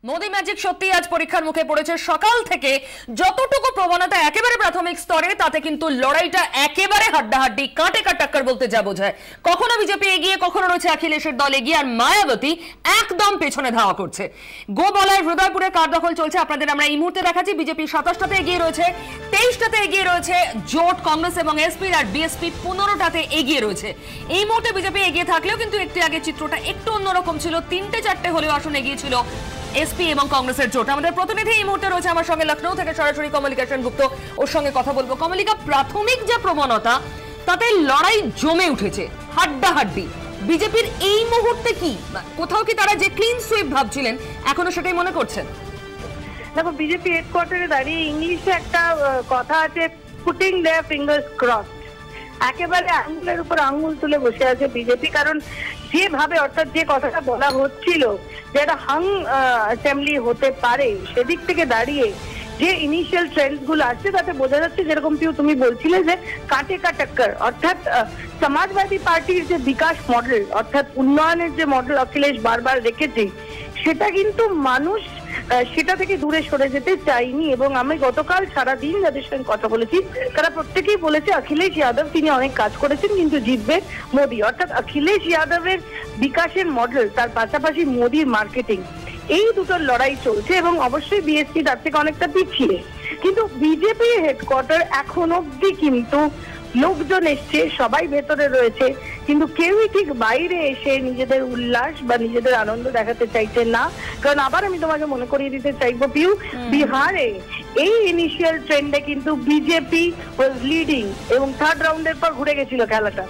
Modi magic সত্যি আজ পরীক্ষার মুখে পড়েছে। সকাল থেকে যতটুকু প্রবণতা একেবারে প্রাথমিক স্তরে, তাতে কিন্তু লড়াইটা একেবারে হাড্ডাহাড্ডি, কাটে কাটাক্কার বলতে যা বোঝায়। কখনো বিজেপি এগিয়ে, কখনো রয়েছে অখিলেশের দল এগিয়ে, আর মায়াবতী একদম পেছনে ধাওয়া করছে। গোবলায় হৃদয়পুরে কার দখল চলছে আপনাদের আমরা এই মুহূর্তে দেখাচ্ছি। বিজেপি 27টাতে এগিয়ে রয়েছে, 23টাতে এগিয়ে রয়েছে জোট কংগ্রেস এবং এসপি, আর বিএসপি 15টাতে এগিয়ে রয়েছে। এই মুহূর্তে বিজেপি এগিয়ে থাকলেও কিন্তু একটু আগে চিত্রটা একটু অন্যরকম ছিল। 3-4টে হলেও আসন এগিয়ে ছিল এসপি এবং কংগ্রেসের জোট। আমাদের প্রতিনিধি এই মুহূর্তে রয়েছে আমার সঙ্গে লখনৌ থেকে সরাসরি কমলিকা সেনগুপ্ত, ওর সঙ্গে কথা বলবো। কমলিকা, প্রাথমিক যে প্রবণতা তাতে লড়াই জমে উঠেছে, হাড্ডাহাড্ডি। বিজেপির এই মুহূর্তে কি কোথাও কি তারা যে ক্লিন সুইপ ভাবছিলেন এখনো সেটাই মনে করছেন? দেখো, বিজেপি হেডকোয়ার্টারে দাঁড়িয়ে ইংলিশে একটা কথা আছে, পুটিং দেয়ার ফিঙ্গার্স ক্রসড। একেবারে আঙুলের উপর আঙুল তুলে বসে আছে বিজেপি। কারণ যেভাবে, অর্থাৎ যে কথাটা বলা হচ্ছিল যে একটা হাং অ্যাসেম্বলি হতে পারে, সেদিক থেকে দাঁড়িয়ে যে ইনিশিয়াল ট্রেন্ডস গুলো আসছে তাতে বোঝা যাচ্ছে, যেরকম তুমি বলছিলে যে কাটে কা টক্কর, অর্থাৎ সমাজবাদী পার্টির যে বিকাশ মডেল, অর্থাৎ উন্নয়নের যে মডেল অখিলেশ বারবার রেখেছে, সেটা কিন্তু মানুষ সেটা থেকে দূরে সরে যেতে চাইনি। এবং আমি গতকাল সারাদিন যাদের সঙ্গে কথা বলেছি তারা প্রত্যেকেই বলেছে অখিলেশ যাদব তিনি অনেক কাজ করেছেন, কিন্তু জিতবে মোদি। অর্থাৎ অখিলেশ যাদবের বিকাশের মডেল, তার পাশাপাশি মোদির মার্কেটিং, এই দুটোর লড়াই চলছে। এবং অবশ্যই বিএসপি তার থেকে অনেকটা পিছিয়ে, কিন্তু বিজেপি হেডকোয়ার্টার এখন অব্দি কিন্তু লোকজন এসছে, সবাই ভেতরে রয়েছে, কিন্তু কেউই ঠিক বাইরে এসে নিজেদের উল্লাস বা নিজেদের আনন্দ দেখাতে চাইছে না। কারণ আবার আমি তোমাকে মনে করিয়ে দিতে চাইবো পিউ, বিহারে এই ইনিশিয়াল ট্রেন্ডে কিন্তু বিজেপি ওয়াজ লিডিং এবং থার্ড রাউন্ডের পর ঘুরে গেছিল খেলাটা।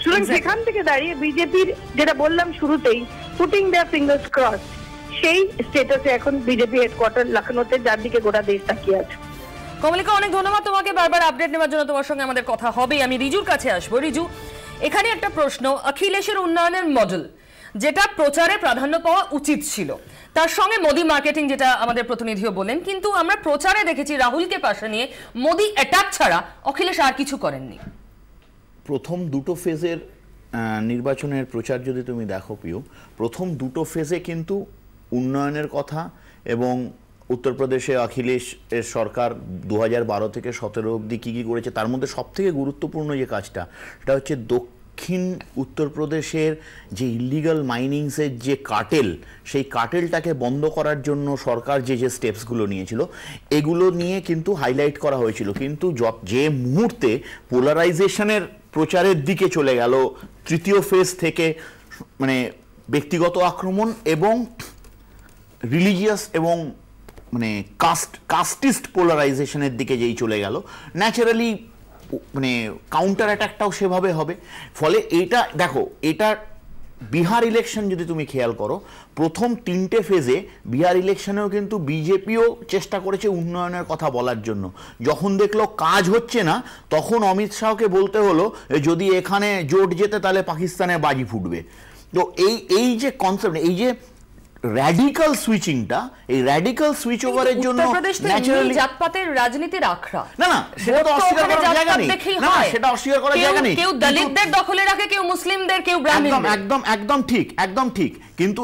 সুতরাং সেখান থেকে দাঁড়িয়ে বিজেপির, যেটা বললাম শুরুতেই, পুটিং দেয়ার ফিঙ্গার্স ক্রস, সেই স্টেটাসে এখন বিজেপি হেডকোয়ার্টার লখনৌতে, যার দিকে গোটা দেশ তাকিয়ে আছে। কমলিকা, অনেক ধন্যবাদ তোমাকে বারবার আপডেট নেওয়ার জন্য। তোমার সঙ্গে আমাদের কথা হবে। আমি রিজুর কাছে আসবো। রিজু, এখানে একটা প্রশ্ন, অখিলেশের উন্নয়নের মডেল যেটা প্রচারে প্রাধান্য পাওয়া উচিত ছিল, তার সঙ্গে মোদি মার্কেটিং, যেটা আমাদের প্রতিনিধিও বলেন, কিন্তু আমরা প্রচারে দেখেছি রাহুলকে পাশে নিয়ে মোদি অ্যাটাক ছাড়া অখিলেশ আর কিছু করেননি। প্রথম দুটো ফেজের নির্বাচনের প্রচার যদি তুমি দেখো পিউ, প্রথম দুটো ফেজে কিন্তু উন্নয়নের কথা, এবং উত্তরপ্রদেশে অখিলেশ এর সরকার 2012 থেকে 17 অবধি কী কী করেছে, তার মধ্যে সবথেকে গুরুত্বপূর্ণ যে কাজটা, সেটা হচ্ছে দক্ষিণ উত্তরপ্রদেশের যে ইলিগাল মাইনিংসের যে কার্টেল, সেই কার্টেলটাকে বন্ধ করার জন্য সরকার যে যে স্টেপসগুলো নিয়েছিল, এগুলো নিয়ে কিন্তু হাইলাইট করা হয়েছিল। কিন্তু যে মুহূর্তে পোলারাইজেশনের প্রচারের দিকে চলে গেল তৃতীয় ফেজ থেকে, মানে ব্যক্তিগত আক্রমণ এবং রিলিজিয়াস এবং মানে কাস্টিস্ট পোলারাইজেশনের দিকে যেই চলে গেল, ন্যাচারালি মানে কাউন্টার অ্যাটাকটাও সেভাবে হবে। ফলে এটা দেখো, এটা বিহার ইলেকশন যদি তুমি খেয়াল করো, প্রথম 3টে ফেজে বিহার ইলেকশনেও কিন্তু বিজেপিও চেষ্টা করেছে উন্নয়নের কথা বলার জন্য। যখন দেখলো কাজ হচ্ছে না, তখন অমিত শাহকে বলতে হলো যদি এখানে জোট যেতে তাহলে পাকিস্তানে বাজি ফুটবে। তো এই যে কনসেপ্ট, এই যে র্যাডিক্যাল সুইচিংটা, এই র্যাডিক্যাল সুইচ ওভারের জন্য ন্যাচারালি জাতপাতের রাজনীতির আখড়া, না সেটা তো অস্বীকার করার জায়গা নেই, না সেটা অস্বীকার করার জায়গা নেই। কেউ দলিতদের দখলে রাখে, কেউ মুসলিমদের, কেউ ব্রাহ্মণদের, একদম ঠিক। কিন্তু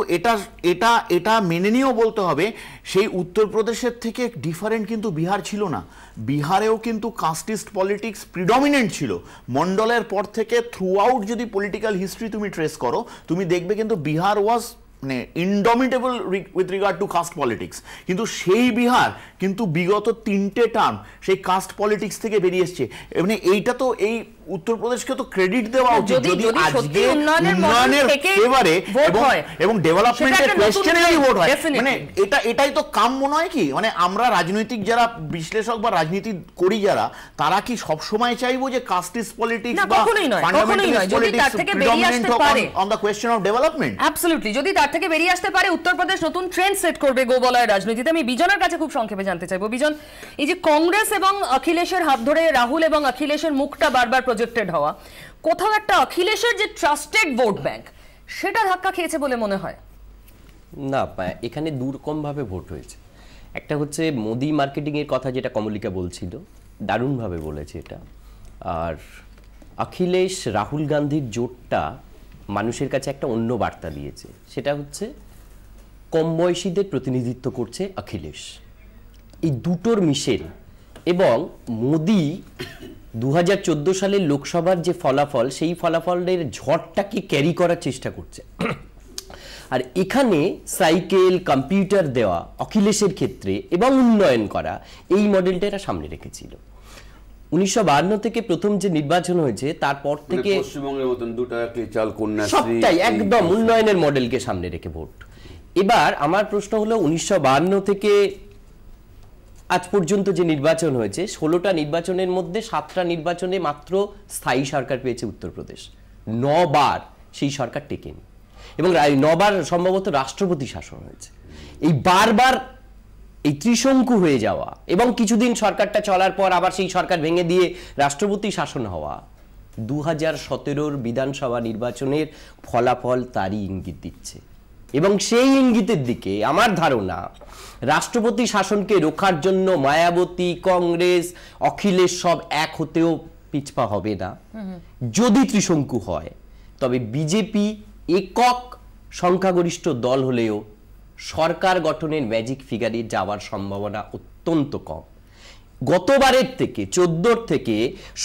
এটা মেনে নিয়েও বলতে হবে, সেই উত্তরপ্রদেশের থেকে ডিফারেন্ট কিন্তু বিহার ছিল না। বিহারেও কিন্তু কাস্টিস্ট পলিটিক্স প্রিডমিনেন্ট ছিল। মন্ডলের পর থেকে থ্রু আউট যদি পলিটিক্যাল হিস্ট্রি তুমি ট্রেস করো, তুমি দেখবে কিন্তু বিহার ওয়াজ মানে indomitable with regard to caste politics. কিন্তু সেই বিহার কিন্তু বিগত 3টে টার্ম সেই কাস্ট পলিটিক্স থেকে বেরিয়ে এসছে। মানে এইটা তো এই উত্তরপ্রদেশকে তো ক্রেডিট দেওয়া উচিত, যদি আজকে উন্নয়নের ফেভারে এবং ডেভেলপমেন্টের কোয়েশ্চেনেরই ভোট হয়। মানে এটাই তো কাম্য নয় কি? মানে আমরা রাজনৈতিক যারা বিশ্লেষক বা রাজনীতি করি যারা, তারা কি সব সময় চাইবো যে কাস্টিস্ট পলিটিক্স বা ফান্ডামেন্টালিস্ট পলিটিক্স প্রিডমিনেন্ট হোক on the question of development? Absolutely, যদি তার থেকে বেরিয়ে আসতে পারে, উত্তরপ্রদেশ নতুন ট্রেন্ড সেট করবে গোবলয়ের রাজনীতিতে। আমি বিজনের কাছে খুব সংক্ষেপে জানতে চাইবো, বিজন, এই যে কংগ্রেস এবং অখিলেশের হাত ধরে রাহুল এবং অখিলেশের মুখটা বারবার প্রজেক্টেড হওয়া, কোথাও একটা অখিলেশের যে ট্রাস্টেড ভোট ব্যাংক, সেটা ধাক্কা খেয়েছে বলে মনে হয়? না, এখানে দুরকম ভাবে ভোট হয়েছে। একটা হচ্ছে মোদি মার্কেটিং এর কথা, যেটা কমলিকা বলছিল, দারুণভাবে বলেছে এটা। আর অখিলেশ রাহুল গান্ধীর জোটটা মানুষের কাছে একটা অন্য বার্তা দিয়েছে, সেটা হচ্ছে কম বয়সীদের প্রতিনিধিত্ব করছে অখিলেশ। এই দুটোর মিশেল এবং মোদি 2014 সালের লোকসভার যে ফলাফল, সেই ফলাফলের ঝড়টাকে ক্যারি করার চেষ্টা করছে। আর এখানে সাইকেল, কম্পিউটার দেওয়া অখিলেশের ক্ষেত্রে এবং উন্নয়ন করা, এই মডেলটা এরা সামনে রেখেছিল। 1952 থেকে প্রথম যে নির্বাচন হয়েছে তারপর থেকে পশ্চিমবঙ্গের মতন 2 টাকা কে চাল, কন্যাশ্রী, সবটাই একদম উন্নয়নের মডেলকে সামনে রেখে ভোট। এবার আমার প্রশ্ন হলো 1952 থেকে আজ পর্যন্ত যে নির্বাচন হয়েছে, 16টা নির্বাচনের মধ্যে 7টা নির্বাচনে মাত্র স্থায়ী সরকার পেয়েছে উত্তরপ্রদেশ। 9 বার সেই সরকার টেকেনি এবং 9 বার সম্ভবত রাষ্ট্রপতি শাসন হয়েছে। এই বারবার এই ত্রিশঙ্কু হয়ে যাওয়া এবং কিছুদিন সরকারটা চলার পর আবার সেই সরকার ভেঙে দিয়ে রাষ্ট্রপতি শাসন হওয়া 2017 বিধানসভা নির্বাচনের ফলাফল তারই ইঙ্গিত দিচ্ছে। এবং সেই ইঙ্গিতের দিকে আমার ধারণা রাষ্ট্রপতি শাসনকে রক্ষার জন্য মায়াবতী, কংগ্রেস, অখিলেশ সব এক হতেও পিছপা হবে না। যদি ত্রিশঙ্কু হয় তবে বিজেপি একক সংখ্যাগরিষ্ঠ দল হলেও সরকার গঠনের ম্যাজিক ফিগারে যাওয়ার সম্ভাবনা অত্যন্ত কম। গতবারের থেকে 14 থেকে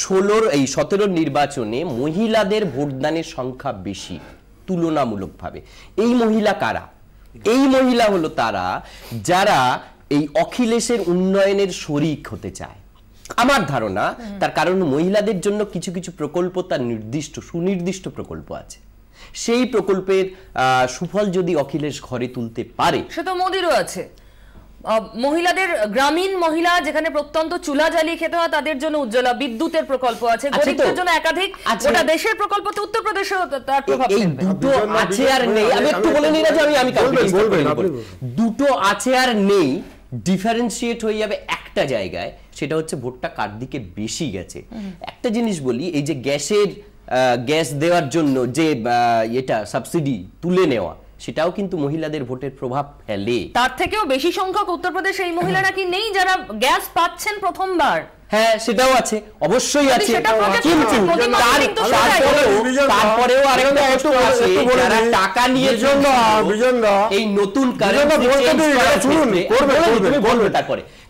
17 নির্বাচনে মহিলাদের ভোটদানের সংখ্যা বেশি তুলনামূলকভাবে। এই মহিলা কারা? এই মহিলা হলো তারা যারা এই অখিলেশের উন্নয়নের শরিক হতে চায়। আমার ধারণা তার কারণ মহিলাদের জন্য কিছু কিছু প্রকল্প, তার সুনির্দিষ্ট প্রকল্প আছে। সেই প্রকল্পের সুফল যদি অখিলেশ ঘরে তুলতে পারে, সে তো মোদিরও আছে। মহিলাদের, গ্রামীণ মহিলা যেখানে প্রত্যন্ত চুলা জ্বালিয়ে খেতে হয় তাদের জন্য উজ্জ্বলা বিদ্যুতের প্রকল্প আছে, গরিবদের জন্য একাধিক, গোটা দেশের প্রকল্প, তো উত্তরপ্রদেশেও তার প্রভাব ফেলবে। দুটো আছে আর নেই, আমি একটু বলে নিই না যে আমি দুটো আছে আর নেই, ডিফারেন্সিয়েট হয়ে যাবে একটা জায়গায়, সেটা হচ্ছে ভোটটা কার দিকে বেশি গেছে। একটা জিনিস বলি, এই যে গ্যাস দেওয়ার জন্য যে এটা সাবসিডি তুলে নেওয়া, সেটাও কিন্তু মহিলাদের ভোটের প্রভাব ফেলে। তার থেকেও বেশি সংখ্যক উত্তরপ্রদেশে এই মহিলারা কি নেই যারা গ্যাস পাচ্ছেন প্রথমবার? হ্যাঁ, সেটাও আছে, অবশ্যই আছে, কিন্তু তারপরেও আরেকটা প্রশ্ন আছে, যারা টাকা নিয়ে জন্য এই নতুন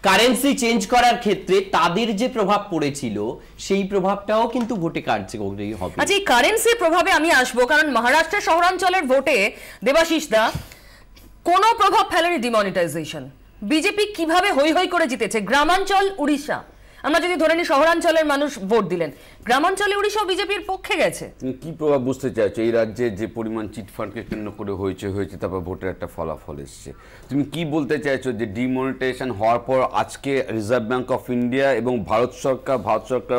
কারেন্সি চেঞ্জ করার ক্ষেত্রে তাদের যে প্রভাব পড়েছিল, সেই প্রভাবটাও কিন্তু ভোটে কার্যকরী হবে। আচ্ছা, এই কারেন্সির প্রভাবে আমি আসবো, কারণ মহারাষ্ট্রের শহরাঞ্চলের ভোটে দেবাশিস দা কোনো প্রভাব ফেলেনি ডিমনিটাইজেশন। বিজেপি কিভাবে হই হই করে জিতেছে। গ্রামাঞ্চল উড়িষ্যা, আমরা যদি ধরে নিই শহরাঞ্চলের মানুষ ভোট দিলেন, গ্রামাঞ্চলে উড়িষ্যা বিজেপির পক্ষে গেছে। তুমি কি প্রভাব বুঝতে চাইছো? এই রাজ্যে যে পরিমাণ চিটফান্ডকে কেন্দ্র করে হয়েছে, তারপর ভোটের একটা ফলাফল এসছে, তুমি কি বলতে চাইছো যে ডিমনিটাইজেশন হওয়ার পর আজকে রিজার্ভ ব্যাংক অফ ইন্ডিয়া এবং ভারত সরকার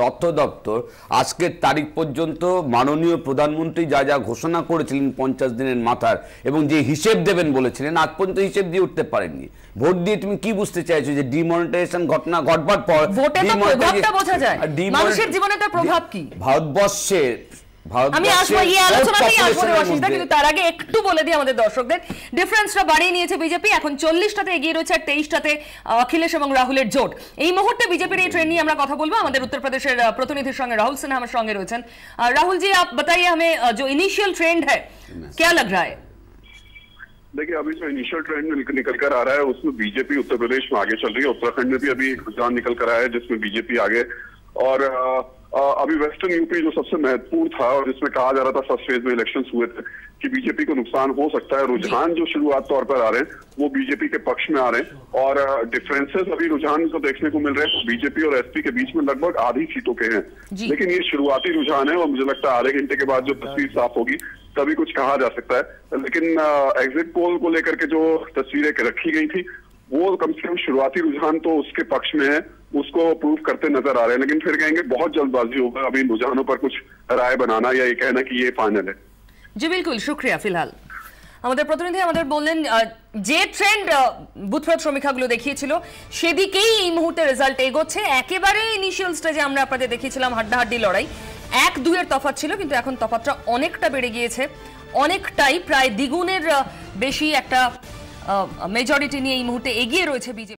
অর্থ দপ্তর আজকের তারিখ পর্যন্ত মাননীয় প্রধানমন্ত্রী যা যা ঘোষণা করেছিলেন 50 দিনের মাথার, এবং যে হিসেব দেবেন বলেছিলেন, আজ পর্যন্ত হিসেব দিয়ে উঠতে পারেননি। ভোট দিয়ে তুমি কি বুঝতে চাইছো যে ডিমনিটাইজেশন ঘটনা ঘটবার পর প্রভাবটা বোঝা যায়, মানুষের জীবনে তার প্রভাব কি? ভারতবর্ষের আমি আসবো এই আলোচনাতেই আসবো দেবাশিসদা, কিন্তু তার আগে একটু বলে দিই আমাদের দর্শকদের, ডিফারেন্সটা বাড়িয়ে নিয়েছে বিজেপি, এখন 40টাতে এগিয়ে রয়েছে আর 23টাতে অখিলেশ এবং রাহুলের জোট। এই মুহূর্তে বিজেপির এই ট্রেন্ড নিয়ে আমরা কথা বলবো আমাদের উত্তরপ্রদেশের প্রতিনিধির সঙ্গে। রাহুল সিনহা আমার সঙ্গে রয়েছেন। राहुल जी, आप बताइए हमें जो इनिशियल ट्रेंड है क्या लग रहा है? देखिए, अभी जो इनिशियल ट्रेंड निकल कर आ रहा है उसमें बीजेपी उत्तर प्रदेश में आगे चल रही है। उत्तराखंड में भी अभी एक रुझान निकल कर आया है जिसमें बीजेपी आगे, और अभी वेस्टर्न यूपी जो सबसे महत्वपूर्ण था और जिसमें कहा जा रहा था फर्स्ट फेज में इलेक्शंस हुए थे कि बीजेपी को नुकसान हो सकता है, रुझान जो शुरुआत तौर पर आ रहे हैं वो बीजेपी के पक्ष में आ रहे हैं, और डिफरेंसेस अभी रुझान को देखने को मिल रहे हैं बीजेपी और एसपी के बीच में लगभग आधी सीटों के हैं। लेकिन ये शुरुआती रुझान है और मुझे लगता है आधे घंटे के बाद जो तस्वीर साफ होगी तभी कुछ कहा जा सकता है। लेकिन एग्जिट पोल को लेकर के जो तस्वीरें रखी गई थी वो कम से कम शुरुआती रुझान तो उसके पक्ष में है, उसको प्रूव करते नजर आ रहे हैं। लेकिन फिर कहेंगे बहुत जल्दबाजी होगा अभी रुझानों पर कुछ राय बनाना या ये कहना कि ये फाइनल है। জি বিলকুল, শুক্রিয়া। ফিলহাল আমাদের প্রতিনিধি আমাদের বললেন যে ট্রেন্ড বুথপ্রত সমীক্ষাগুলো দেখিয়েছিল সেদিকেই এই মুহূর্তে রেজাল্ট এগোচ্ছে। একেবারে ইনিশিয়াল স্টেজে আমরা আপনাদের দেখিয়েছিলাম হাড্ডাহাড্ডি লড়াই, 1-2 তফাৎ ছিল, কিন্তু এখন তফাৎটা অনেকটা বেড়ে গিয়েছে, অনেকটাই, প্রায় দ্বিগুণের বেশি একটা মেজরিটি নিয়ে এই মুহূর্তে এগিয়ে রয়েছে বিজেপি।